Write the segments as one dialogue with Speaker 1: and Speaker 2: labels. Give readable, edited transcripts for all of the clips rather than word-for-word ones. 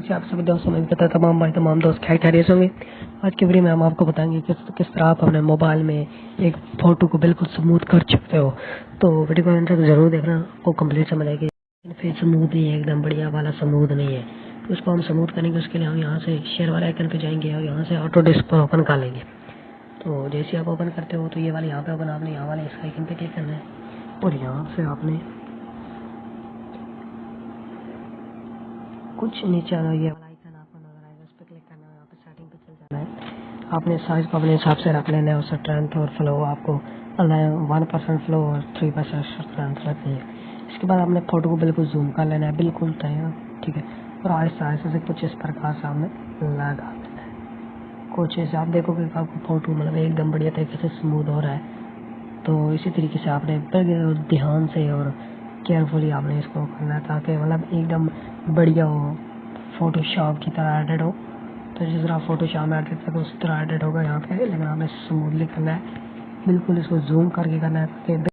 Speaker 1: से आप सभी दोस्तों में कहता तमाम भाई तमाम दोस्त खैरियत होंगे। आज की वीडियो में हम आपको बताएंगे किस तरह आप अपने मोबाइल में एक फ़ोटो को बिल्कुल स्मूथ कर सकते हो। तो वीडियो को अंत तक ज़रूर देखना, आपको कंप्लीट समझ आएगी। फिर स्मूथ ही है, एकदम बढ़िया वाला स्मूथ नहीं है। तो उसको हम स्मूथ करेंगे, उसके लिए हम यहाँ से शेयर वाले आइकन पे जाएंगे और यहाँ से ऑटोडेस्क पर ओपन कर लेंगे। तो जैसे आप ओपन करते हो तो ये वाले यहाँ पे ओपन, आपने यहाँ वाले इस आइकन पे क्लिक करना है और यहाँ से आपने कुछ नीचे आ रहा है, ये वाला आइकन आपको नजर आएगा, इस पर क्लिक करना है। यहाँ पे सेटिंग पे चल जाना है। आपने साइज को अपने हिसाब से रख लेना है और स्ट्रेंथ और फ्लो आपको 1% फ्लो और 3% स्ट्रेंथ रखनी है। इसके बाद आपने फोटो को बिल्कुल जूम कर लेना है, बिल्कुल तैयार, ठीक है। और आहिस्ता आहिस्ता से कुछ इस प्रकार से आपने लगा देना है। कुछ ऐसे आप देखोगे कि आपको फोटो मतलब एकदम बढ़िया तरीके से स्मूथ हो रहा है। तो इसी तरीके से आपने ध्यान से और केयरफुली आपने इसको करना है ताकि मतलब एकदम बढ़िया हो, फोटोशॉप की तरह एडिट हो। तो जिस तरह फोटोशॉप में एडिट करते उस तरह एडिट होगा यहाँ पे, लेकिन आपने स्मूथली करना है, बिल्कुल इसको जूम करके करना है ताकि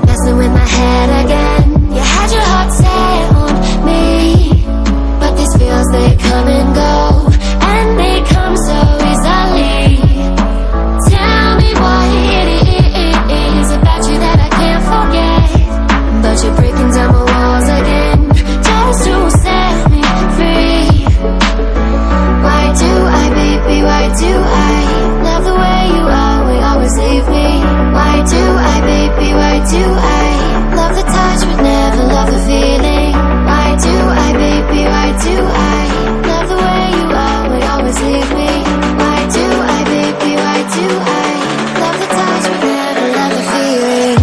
Speaker 2: Messing with my head again. You had your heart set on me, but these feels they come and go, and they come so easily. Tell me what it is about you that I can't forget, but you're breaking down my walls again just to set me free. Why do I, baby, why do I love the way you always leave me? Why do I, baby, why do I love the touch but never love the feeling? Why do I, baby, why do I love the way you always leave me? Why do I, baby, why do I love the touch but never love the feeling?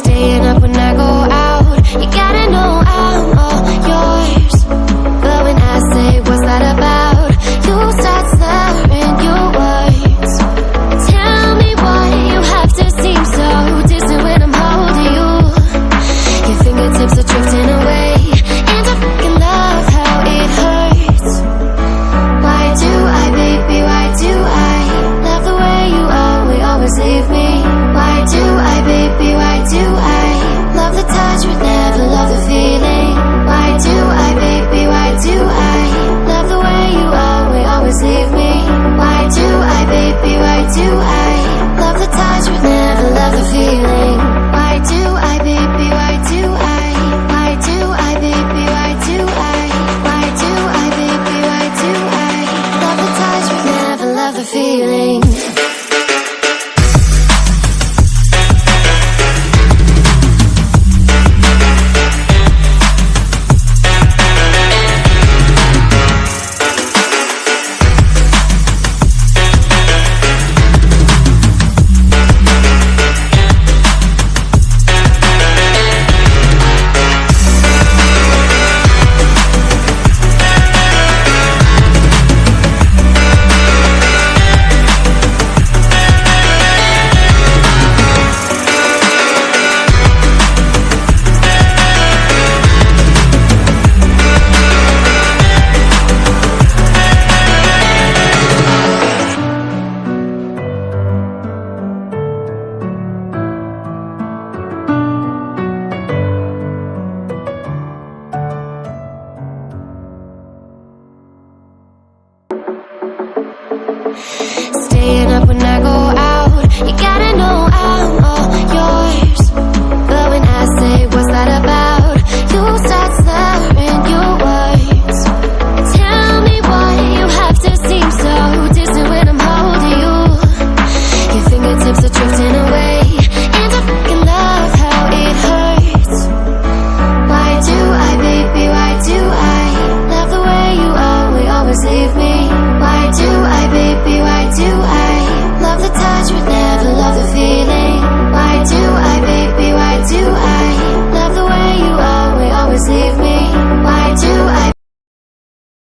Speaker 2: Staying up when I go out, you gotta know I'm all yours. But when I say what's that about, you start slurring your words. Tell me why you have to seem so distant when I'm holding you. Your fingertips are drifting away, and I fucking love how it hurts. Why do I, baby, why do I love the way you always leave me? Why do I, baby, why do I love the touch but never love the feeling? Why do I, baby, why do I love the way you always leave me? Why do I, baby, why do I love the touch but never love the feeling? Why do I, baby, why do I? Why do I, baby, why do I? Why do I, baby, why do I love the touch but never love the feeling? Staying up when I go